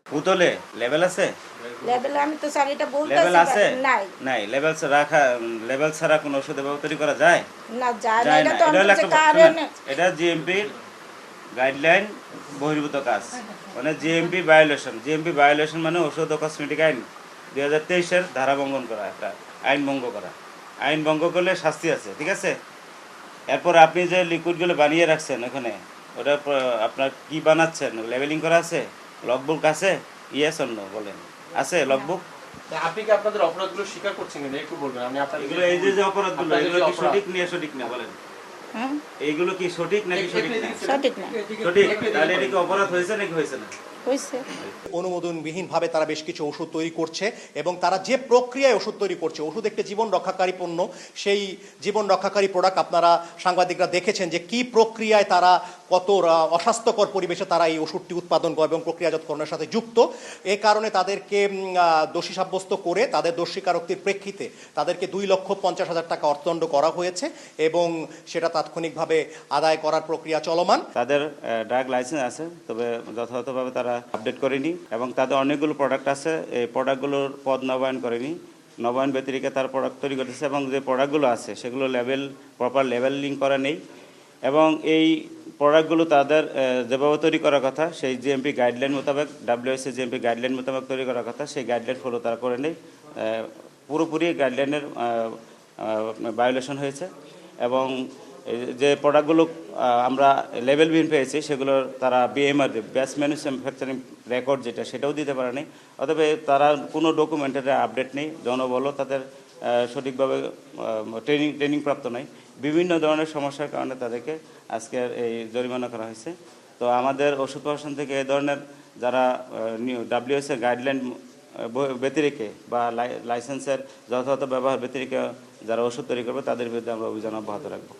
পুতলে লেভেল আছে? লেভেল আমি তো স্যার এটা লেভেল বলতেছি আছে? নাই নাই লেভেল রাখা, লেভেল ছাড়া কোনো ওষুধ এভাবে তৈরি করা যায়? না যায় না, যায় এটা না। তো এটা হলো অন্তত একটা কারণে এটা জিএমপির গাইডলাইন বহির্ভূত কাজ, মানে জিএমপি ভায়োলেশন। জিএমপি ভায়োলেশন মানে ওষুধ ও কসমেটিক আইন 2023-এর ধারা ভঙ্গন করা, একটা আইন ভঙ্গ করা। আইন ভঙ্গ করলে শাস্তি আছে, ঠিক আছে? এরপর আপনি যে লিকুইডগুলো বানিয়ে রাখছেন ওখানে, ওটা আপনার কি বানাচ্ছেন, লেবেলিং করা আছে, লগবুক আছে? ইয়েস অর নো বলেন, আছে লগবুক? আপনি কি আপনাদের অপরাধগুলো স্বীকার করছেন কিনা একটু বলবেন? আমি আপনাদের এগুলো এই যে অপরাধগুলো, এগুলো কি সঠিক নিয়ে সঠিক না বলেন? এইগুলো কি সঠিক নাকি সঠিক না? সঠিক না। সঠিক। তাহলে এটা কি অপরাধ হয়েছে নাকি হয়েছে না? হইছে। অনুমোদনবিহীনভাবে তারা বেশ কিছু ওষুধ তৈরি করছে এবং তারা যে প্রক্রিয়ায় ওষুধ তৈরি করছে, ওষুধ একটি জীবন রক্ষাকারী পণ্য, সেই জীবন রক্ষাকারী প্রোডাক্ট আপনারা সাংবাদিকরা দেখেছেন যে কি প্রক্রিয়ায় তারা কত অস্বাস্থ্যকর পরিবেশে তারা এই ওষুধটি উৎপাদন করে এবং প্রক্রিয়াজাতকরণের সাথে যুক্ত। এ কারণে তাদেরকে দোষী সাব্যস্ত করে তাদের দোষ স্বীকারোক্তির প্রেক্ষিতে তাদেরকে 2,50,000 টাকা অর্থদণ্ড করা হয়েছে এবং সেটা তাৎক্ষণিকভাবে আদায় করার প্রক্রিয়া চলমান। তাদের ড্রাগ লাইসেন্স আছে, তবে যথাযথভাবে তারা আপডেট করেনি এবং তাদের অনেকগুলো প্রোডাক্ট আছে, এই প্রোডাক্টগুলোর পদ নবায়ন করেনি। নবায়ন ব্যতিরেকে তার প্রোডাক্ট তৈরি করতেছে এবং যে প্রোডাক্টগুলো আছে সেগুলো প্রপার লেবেলিং করা নেই এবং এই প্রোডাক্টগুলো তাদের যেভাবে তৈরি করার কথা সেই জিএমপি গাইডলাইন মোতাবেক, WHO জিএমপি গাইডলাইন মোতাবেক তৈরি করার কথা, সেই গাইডলাইন ফলো তারা করে নেই। পুরোপুরি গাইডলাইনের ভায়োলেশন হয়েছে এবং যে প্রোডাক্টগুলো আমরা লেভেলবিহীন পেয়েছি সেগুলোর তারা BMR বেস্ট ম্যানুফ্যাকচারিং রেকর্ড যেটা, সেটাও দিতে পারে নাই। অতএব তারা কোনো ডকুমেন্টের আপডেট নেই, জনবলও তাদের সঠিকভাবে ট্রেনিং প্রাপ্ত নয়। বিভিন্ন ধরনের সমস্যার কারণে তাদেরকে আজকের এই জরিমানা করা হয়েছে। তো আমাদের ওষুধ প্রশাসন থেকে এই ধরনের যারা WHO গাইডলাইন ব্যতিরেকে বা লাইসেন্সের যথাযথ ব্যবহার ব্যতিরেকে যারা ওষুধ তৈরি করবে তাদের বিরুদ্ধে আমরা অভিযান অব্যাহত রাখবো।